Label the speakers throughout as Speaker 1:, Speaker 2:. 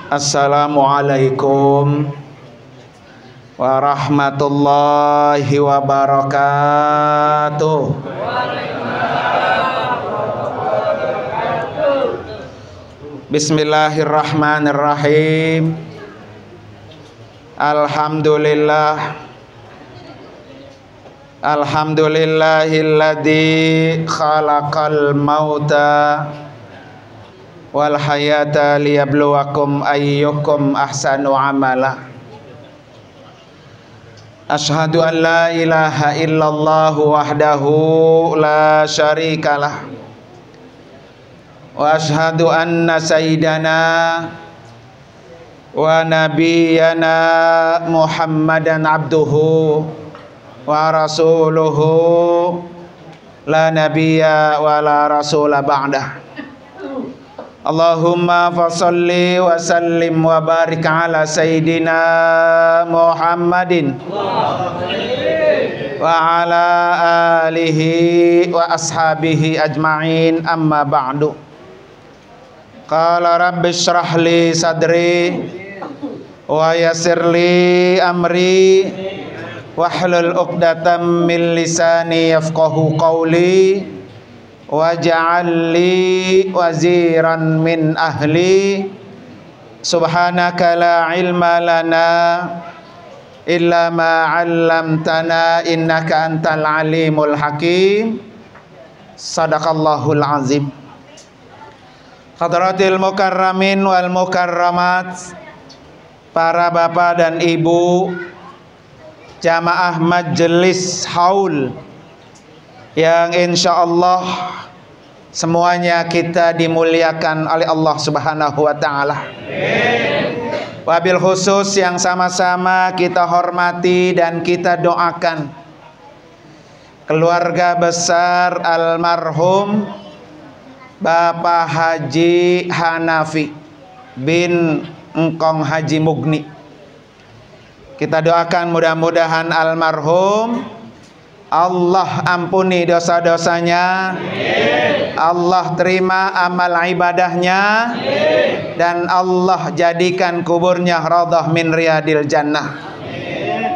Speaker 1: Assalamualaikum warahmatullahi wabarakatuh. Bismillahirrahmanirrahim. Alhamdulillahilladzi khalaqal mauta wal hayata liyabluwakum ayyukum ahsanu amala. Asyhadu an la ilaha illallah wahdahu la syarikalah wa asyhadu anna sayyidana wa nabiyyana Muhammadan abduhu wa rasuluhu la nabiyya wa la rasula ba'dah. Allahumma fasalli wa sallim wa barik ala sayyidina Muhammadin wa ala alihi wa ashabihi ajma'in, amma ba'du. Qala rabbi shrah li sadri wa yassir li amri wahlul 'uqdatam min lisani yafqahu qawli waj'al li waziran min ahli. Subhanaka la ilma lana illa ma 'allamtana innaka antal alimul hakim. Sadaqallahul azim. Hadratil mukarramin wal mukarramat, para bapak dan ibu jamaah majelis haul yang insyaallah semuanya kita dimuliakan oleh Allah Subhanahu wa taala. Wabil khusus yang sama-sama kita hormati dan kita doakan keluarga besar almarhum Bapak Haji Hanafi bin Engkong Haji Mugni. Kita doakan mudah-mudahan almarhum Allah ampuni dosa-dosanya, Allah terima amal ibadahnya, dan Allah jadikan kuburnya raudhah min riyadil jannah.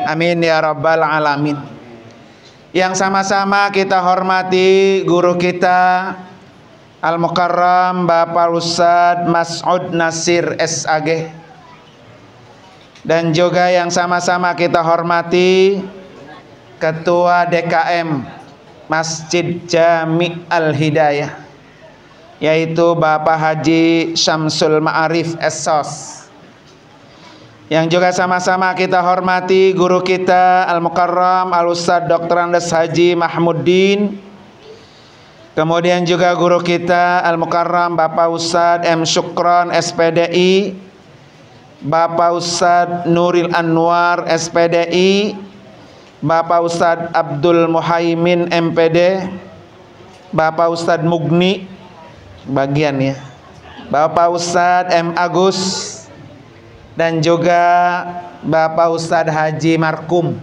Speaker 1: Amin ya rabbal alamin. Yang sama-sama kita hormati guru kita Al-Mukarram Bapak Ustadz Mas'ud Nasir SAG, dan juga yang sama-sama kita hormati Ketua DKM Masjid Jami Al-Hidayah, yaitu Bapak Haji Syamsul Ma'arif SOS. Yang juga sama-sama kita hormati guru kita Al-Mukarram Al-Ustadz Dr. Andes Haji Mahmuddin. Kemudian juga guru kita Al-Mukarram Bapak Ustadz M. Syukron SPDI, Bapak Ustadz Nuril Anwar SPDI, Bapak Ustadz Abdul Muhaimin MPD, Bapak Ustadz Mugni bagian ya, Bapak Ustadz M. Agus, dan juga Bapak Ustadz Haji Markum,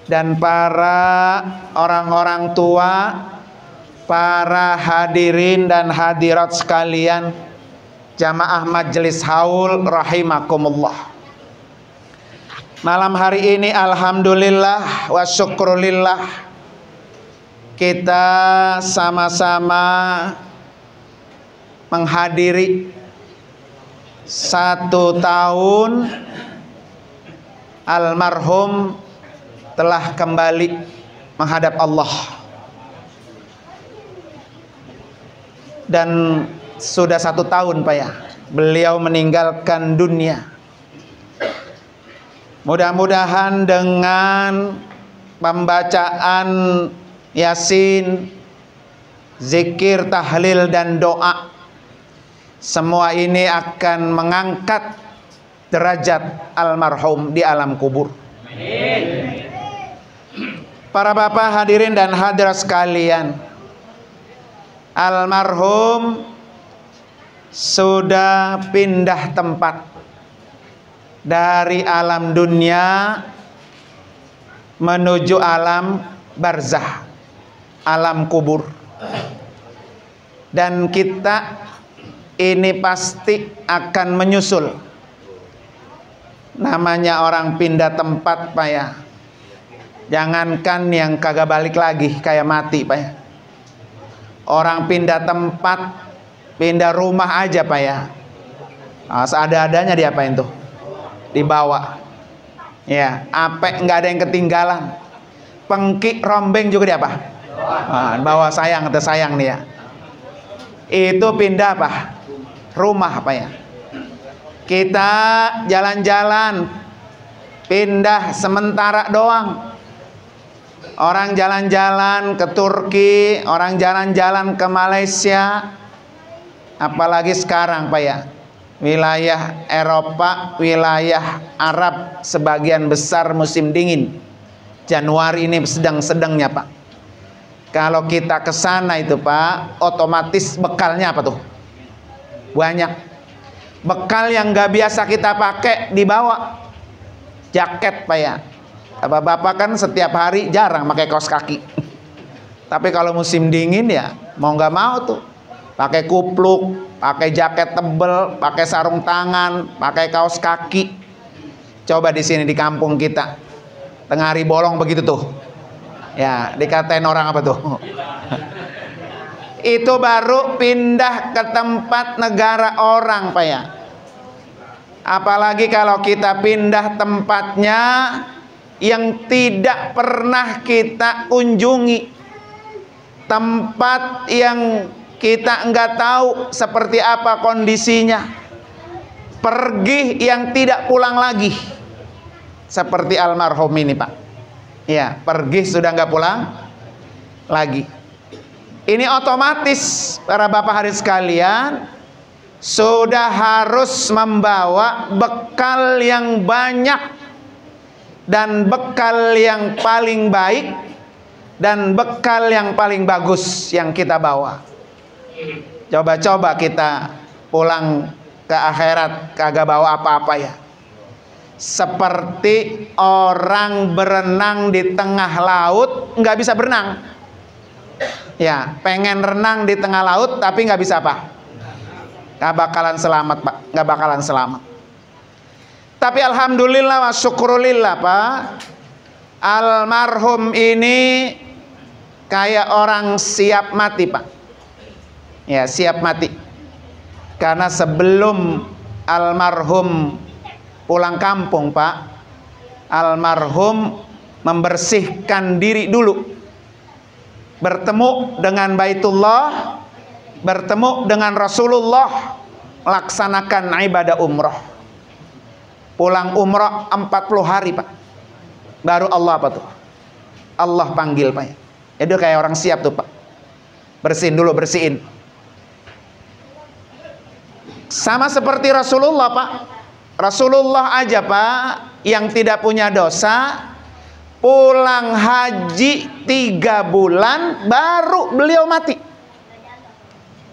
Speaker 1: dan para orang-orang tua, para hadirin dan hadirat sekalian, jamaah majelis haul rahimakumullah. Malam hari ini alhamdulillah wa syukrulillah kita sama-sama menghadiri 1 tahun almarhum telah kembali menghadap Allah. Dan sudah 1 tahun Pak ya, beliau meninggalkan dunia. Mudah-mudahan dengan pembacaan Yasin, zikir, tahlil, dan doa, semua ini akan mengangkat derajat almarhum di alam kubur. Para bapak hadirin dan hadirat sekalian, almarhum sudah pindah tempat dari alam dunia menuju alam barzah, alam kubur. Dan kita ini pasti akan menyusul. Namanya orang pindah tempat Pak ya, jangankan yang kagak balik lagi kayak mati Pak ya. Orang pindah tempat, pindah rumah aja Pak ya, seada-adanya diapain tuh? Dibawa. Ya, apek nggak ada yang ketinggalan. Pengki rombeng juga dia apa? Bawa sayang atau sayang nih ya. Itu pindah apa? Rumah apa ya? Kita jalan-jalan, pindah sementara doang. Orang jalan-jalan ke Turki, orang jalan-jalan ke Malaysia. Apalagi sekarang Pak ya, wilayah Eropa, wilayah Arab sebagian besar musim dingin. Januari ini sedang-sedangnya Pak. Kalau kita ke sana itu Pak, otomatis bekalnya apa tuh? Banyak. Bekal yang nggak biasa kita pakai dibawa. Jaket Pak ya. Bapak-bapak kan setiap hari jarang pakai kaos kaki. Tapi kalau musim dingin ya mau nggak mau tuh. Pakai kupluk, pakai jaket tebel, pakai sarung tangan, pakai kaos kaki. Coba di sini di kampung kita, tengah hari bolong begitu tuh. Ya, dikatain orang apa tuh? Itu baru pindah ke tempat negara orang Pak ya. Apalagi kalau kita pindah tempatnya yang tidak pernah kita kunjungi, tempat yang kita nggak tahu seperti apa kondisinya, pergi yang tidak pulang lagi, seperti almarhum ini Pak. Ya, pergi sudah nggak pulang lagi. Ini otomatis para bapak hari sekalian sudah harus membawa bekal yang banyak dan bekal yang paling baik dan bekal yang paling bagus yang kita bawa. Coba-coba kita pulang ke akhirat kagak bawa apa-apa ya. Seperti orang berenang di tengah laut nggak bisa berenang. Ya, pengen renang di tengah laut tapi nggak bisa apa? Nggak bakalan selamat Pak, nggak bakalan selamat. Tapi alhamdulillah wa syukurulillah Pak, almarhum ini kayak orang siap mati Pak. Ya, siap mati. Karena sebelum almarhum pulang kampung Pak, almarhum membersihkan diri dulu, bertemu dengan Baitullah, bertemu dengan Rasulullah, laksanakan ibadah umroh. Pulang umroh 40 hari Pak, baru Allah apa tuh? Allah panggil Pak. Itu kayak orang siap tuh Pak, bersihin dulu, bersihin. Sama seperti Rasulullah Pak. Rasulullah aja Pak, yang tidak punya dosa, pulang haji 3 bulan baru beliau mati.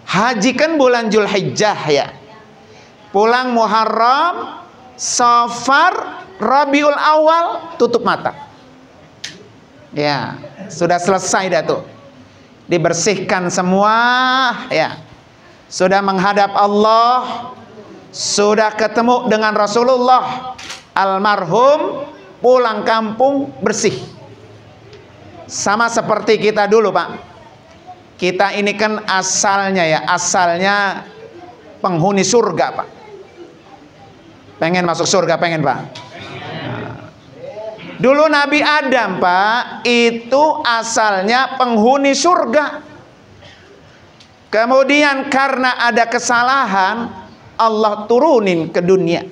Speaker 1: Haji kan bulan Zulhijjah ya. Pulang Muharram, Safar, Rabiul Awal tutup mata. Ya, sudah selesai dah tuh. Dibersihkan semua ya. Sudah menghadap Allah, sudah ketemu dengan Rasulullah, almarhum pulang kampung bersih. Sama seperti kita dulu Pak. Kita ini kan asalnya ya, asalnya penghuni surga Pak. Pengen masuk surga, pengen Pak? Dulu Nabi Adam Pak, itu asalnya penghuni surga. Kemudian karena ada kesalahan, Allah turunin ke dunia.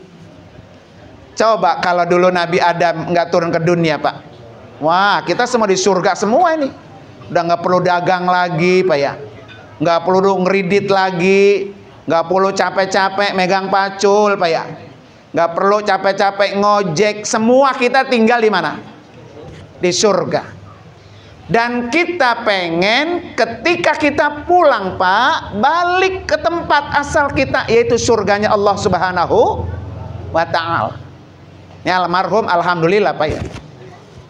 Speaker 1: Coba kalau dulu Nabi Adam nggak turun ke dunia Pak, wah kita semua di surga semua ini. Udah nggak perlu dagang lagi Pak ya, nggak perlu ngeridit lagi, nggak perlu capek-capek megang pacul Pak ya, nggak perlu capek-capek ngojek. Semua kita tinggal di mana? Di surga. Dan kita pengen ketika kita pulang Pak, balik ke tempat asal kita, yaitu surganya Allah Subhanahu wa Ta'ala. Ini almarhum alhamdulillah Pak ya,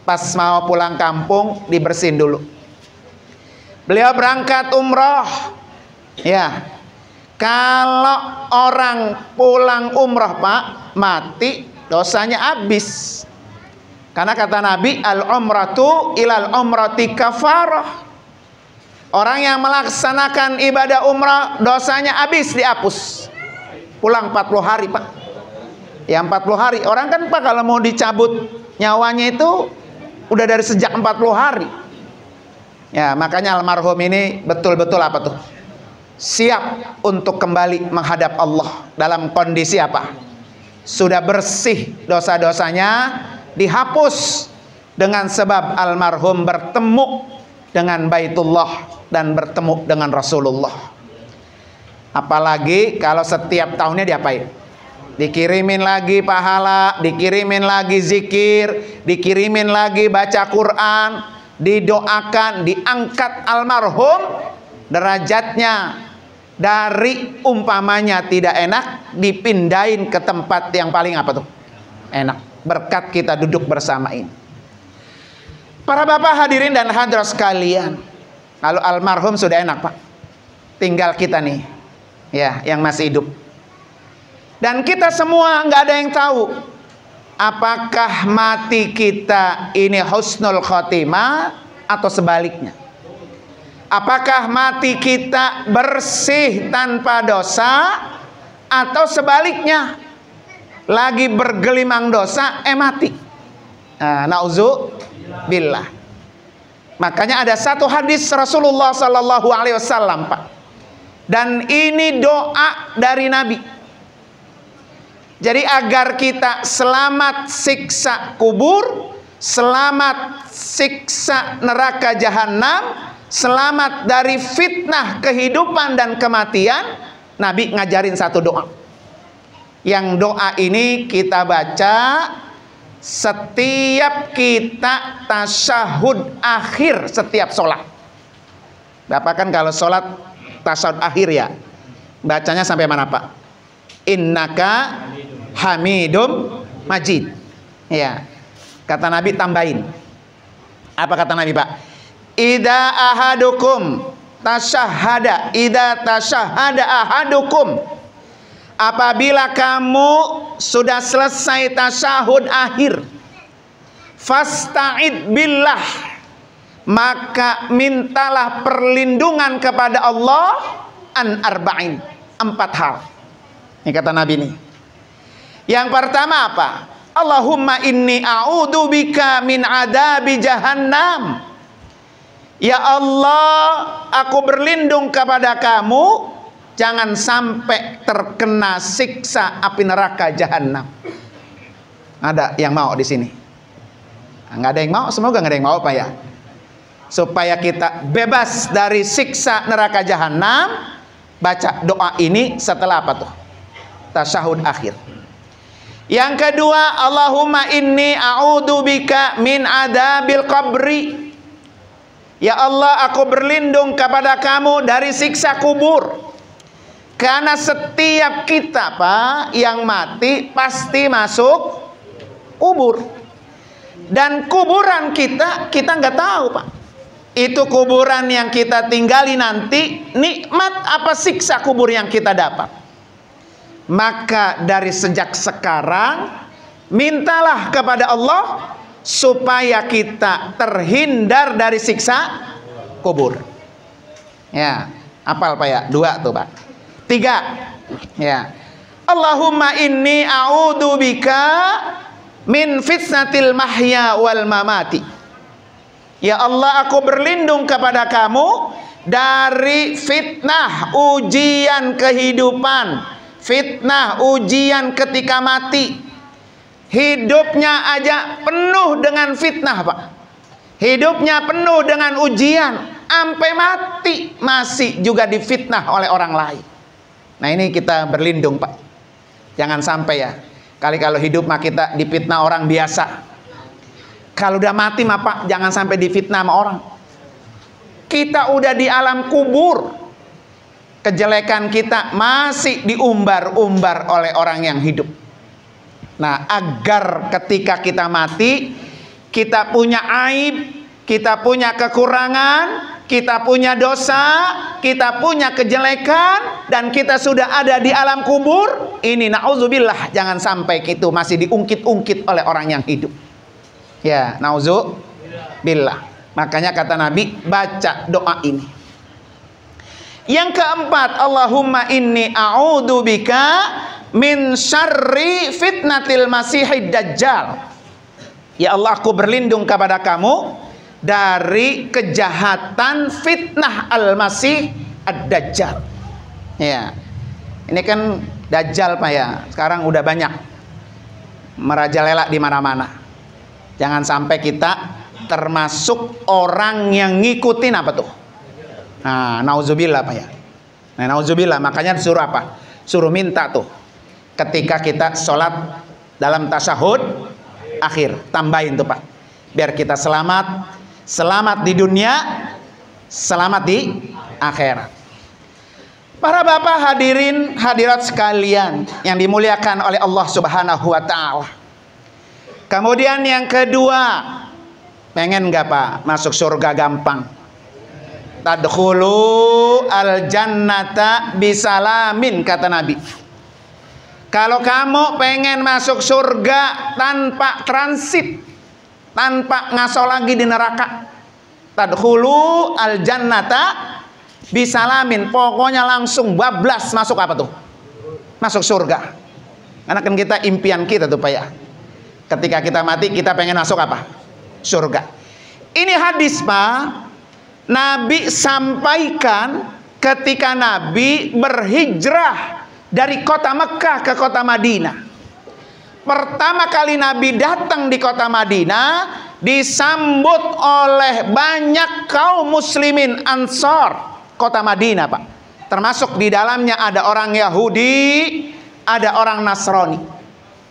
Speaker 1: pas mau pulang kampung dibersihin dulu. Beliau berangkat umroh ya. Kalau orang pulang umrah Pak, mati, dosanya habis. Karena kata Nabi, al-umratu ilal umrati kafarah. Orang yang melaksanakan ibadah umrah, dosanya habis, dihapus. Pulang 40 hari Pak. Ya 40 hari. Orang kan Pak kalau mau dicabut nyawanya itu udah dari sejak 40 hari. Ya makanya almarhum ini betul-betul apa tuh? Siap untuk kembali menghadap Allah. Dalam kondisi apa? Sudah bersih dosa-dosanya, dihapus dengan sebab almarhum bertemu dengan Baitullah dan bertemu dengan Rasulullah. Apalagi kalau setiap tahunnya diapain? Dikirimin lagi pahala, dikirimin lagi zikir, dikirimin lagi baca Quran, didoakan, diangkat almarhum derajatnya dari umpamanya tidak enak dipindahin ke tempat yang paling apa tuh? Enak. Berkat kita duduk bersama ini. Para bapak hadirin dan hadirat sekalian, kalau almarhum sudah enak Pak, tinggal kita nih ya yang masih hidup. Dan kita semua nggak ada yang tahu apakah mati kita ini husnul khotimah atau sebaliknya. Apakah mati kita bersih tanpa dosa atau sebaliknya lagi bergelimang dosa mati. Nauzubillah. Makanya ada satu hadis Rasulullah sallallahu alaihi wasallam Pak. Dan ini doa dari Nabi. Jadi agar kita selamat siksa kubur, selamat siksa neraka jahanam, selamat dari fitnah kehidupan dan kematian, Nabi ngajarin satu doa. Yang doa ini kita baca setiap kita tasyahud akhir setiap sholat. Bapak kan kalau sholat tasyahud akhir ya, bacanya sampai mana Pak? Innaka hamidum majid. Ya, kata Nabi tambahin. Apa kata Nabi Pak? Ida ahadukum tasyahada, ida tasyahada ahadukum, apabila kamu sudah selesai tasyahud akhir, fasta'id billah, maka mintalah perlindungan kepada Allah an arba'in, 4 hal. Ini kata Nabi nih. Yang pertama apa? Allahumma inni a'udzubika min adabi jahannam. Ya Allah, aku berlindung kepada kamu jangan sampai terkena siksa api neraka jahanam. Ada yang mau di sini? Nggak ada yang mau, semoga nggak ada yang mau Pak ya. Supaya kita bebas dari siksa neraka jahanam, baca doa ini setelah apa tuh? Tasyahud akhir. Yang kedua, Allahumma inni a'udzubika min adabil qabri. Ya Allah, aku berlindung kepada kamu dari siksa kubur. Karena setiap kita Pak yang mati pasti masuk kubur. Dan kuburan kita nggak tahu Pak. Itu kuburan yang kita tinggali nanti, nikmat apa siksa kubur yang kita dapat. Maka dari sejak sekarang mintalah kepada Allah supaya kita terhindar dari siksa kubur. Ya, hafal Pak ya? 2 tuh Pak. 3. Ya. Allahumma inni a'udzubika min fitnatil mahya wal mamati. Ya Allah, aku berlindung kepada kamu dari fitnah ujian kehidupan, fitnah ujian ketika mati. Hidupnya aja penuh dengan fitnah Pak. Hidupnya penuh dengan ujian, sampai mati masih juga difitnah oleh orang lain. Nah ini kita berlindung Pak. Jangan sampai ya. Kali kalau hidup mah kita difitnah orang biasa. Kalau udah mati mah Pak, jangan sampai difitnah sama orang. Kita udah di alam kubur, kejelekan kita masih diumbar-umbar oleh orang yang hidup. Nah, agar ketika kita mati, kita punya aib, kita punya kekurangan, kita punya dosa, kita punya kejelekan, dan kita sudah ada di alam kubur. Ini na'udzubillah, jangan sampai itu masih diungkit-ungkit oleh orang yang hidup. Ya, na'udzubillah. Makanya kata Nabi, baca doa ini. Yang keempat, Allahumma inni a'udzubika min syarri fitnatil masihid dajjal. Ya Allah, aku berlindung kepada kamu dari kejahatan fitnah al-masih ad-dajjal. Ya, ini kan dajjal Pak ya, sekarang udah banyak merajalela di mana-mana. Jangan sampai kita termasuk orang yang ngikutin apa tuh. Nah, nauzubillah Pak ya. Nah, nauzubillah, makanya disuruh apa? Suruh minta tuh. Ketika kita sholat dalam tasyahud akhir, tambahin tuh Pak. Biar kita selamat di dunia, selamat di akhirat. Para bapak hadirin hadirat sekalian yang dimuliakan oleh Allah Subhanahu wa ta'ala. Kemudian yang kedua, pengen nggak Pak masuk surga gampang? Tadkhulu al jannata bisalamin, kata Nabi. Kalau kamu pengen masuk surga tanpa transit, tanpa ngaso lagi di neraka, tadkhulu al jannata bisalamin, pokoknya langsung bablas masuk apa tuh? Masuk surga. Karena kan kita impian kita tuh Pak ya, ketika kita mati kita pengen masuk apa? Surga. Ini hadis Pak, Nabi sampaikan ketika Nabi berhijrah dari kota Mekah ke kota Madinah. Pertama kali Nabi datang di kota Madinah, disambut oleh banyak kaum muslimin Ansor kota Madinah Pak. Termasuk di dalamnya ada orang Yahudi, ada orang Nasrani.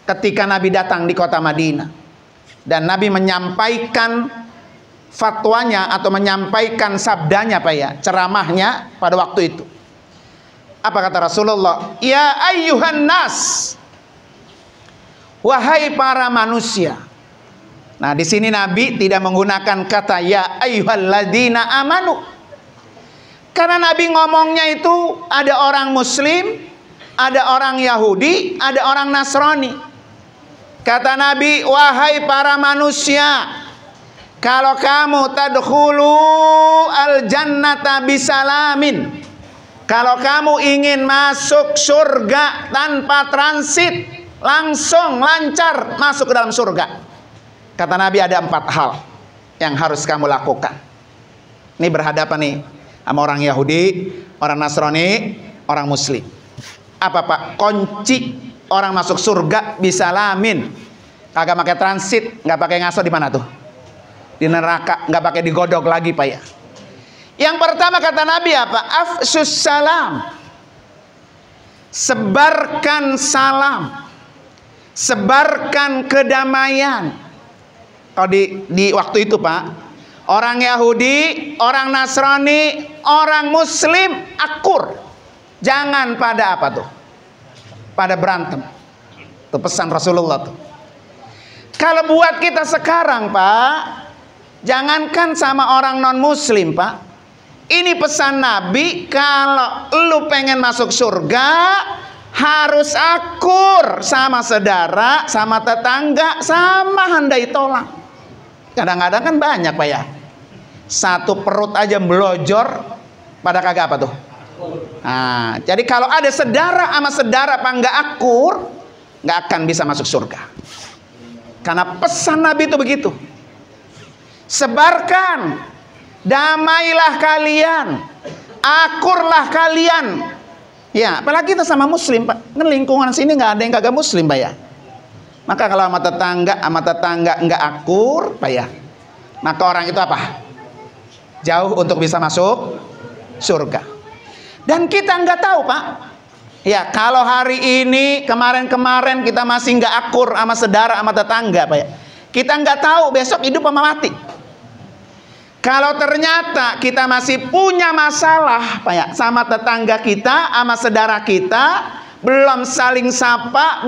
Speaker 1: Ketika Nabi datang di kota Madinah, dan Nabi menyampaikan fatwanya atau menyampaikan sabdanya Pak ya, ceramahnya pada waktu itu. Apa kata Rasulullah? Ya ayyuhan nas, wahai para manusia. Nah, di sini Nabi tidak menggunakan kata ya ayyuhalladzina amanu. Karena Nabi ngomongnya itu ada orang muslim, ada orang Yahudi, ada orang Nasrani. Kata Nabi, wahai para manusia, kalau kamu tadkhulu al jannata bisalamin, kalau kamu ingin masuk surga tanpa transit, langsung lancar masuk ke dalam surga, kata Nabi ada 4 hal yang harus kamu lakukan. Ini berhadapan nih sama orang Yahudi, orang Nasrani, orang Muslim. Apa Pak? Kunci orang masuk surga bisalamin. Kagak pakai transit, nggak pakai ngaso di mana tuh? Di neraka, nggak pakai digodok lagi Pak ya. Yang pertama kata Nabi apa? Afsus salam. Sebarkan salam. Sebarkan kedamaian. Kalau di waktu itu Pak, orang Yahudi, orang Nasrani, orang Muslim akur. Jangan pada apa tuh? Pada berantem. Itu pesan Rasulullah tuh. Kalau buat kita sekarang Pak, jangankan sama orang non Muslim Pak, ini pesan Nabi, kalau lu pengen masuk surga harus akur sama saudara, sama tetangga, sama handai tolak. Kadang-kadang kan banyak Pak ya, satu perut aja melojor pada kagak apa tuh. Nah, jadi kalau ada saudara sama saudara apa nggak akur, nggak akan bisa masuk surga. Karena pesan Nabi itu begitu. Sebarkan, damailah kalian, akurlah kalian. Ya, apalagi kita sama Muslim Pak. Kan lingkungan sini nggak ada yang kagak Muslim Pak ya. Maka kalau sama tetangga nggak akur Pak ya, maka orang itu apa? Jauh untuk bisa masuk surga. Dan kita nggak tahu Pak. Ya, kalau hari ini, kemarin-kemarin kita masih nggak akur sama saudara, sama tetangga Pak ya, kita nggak tahu besok hidup sama mati. Kalau ternyata kita masih punya masalah Pak ya, sama tetangga kita, sama saudara kita, belum saling sapa,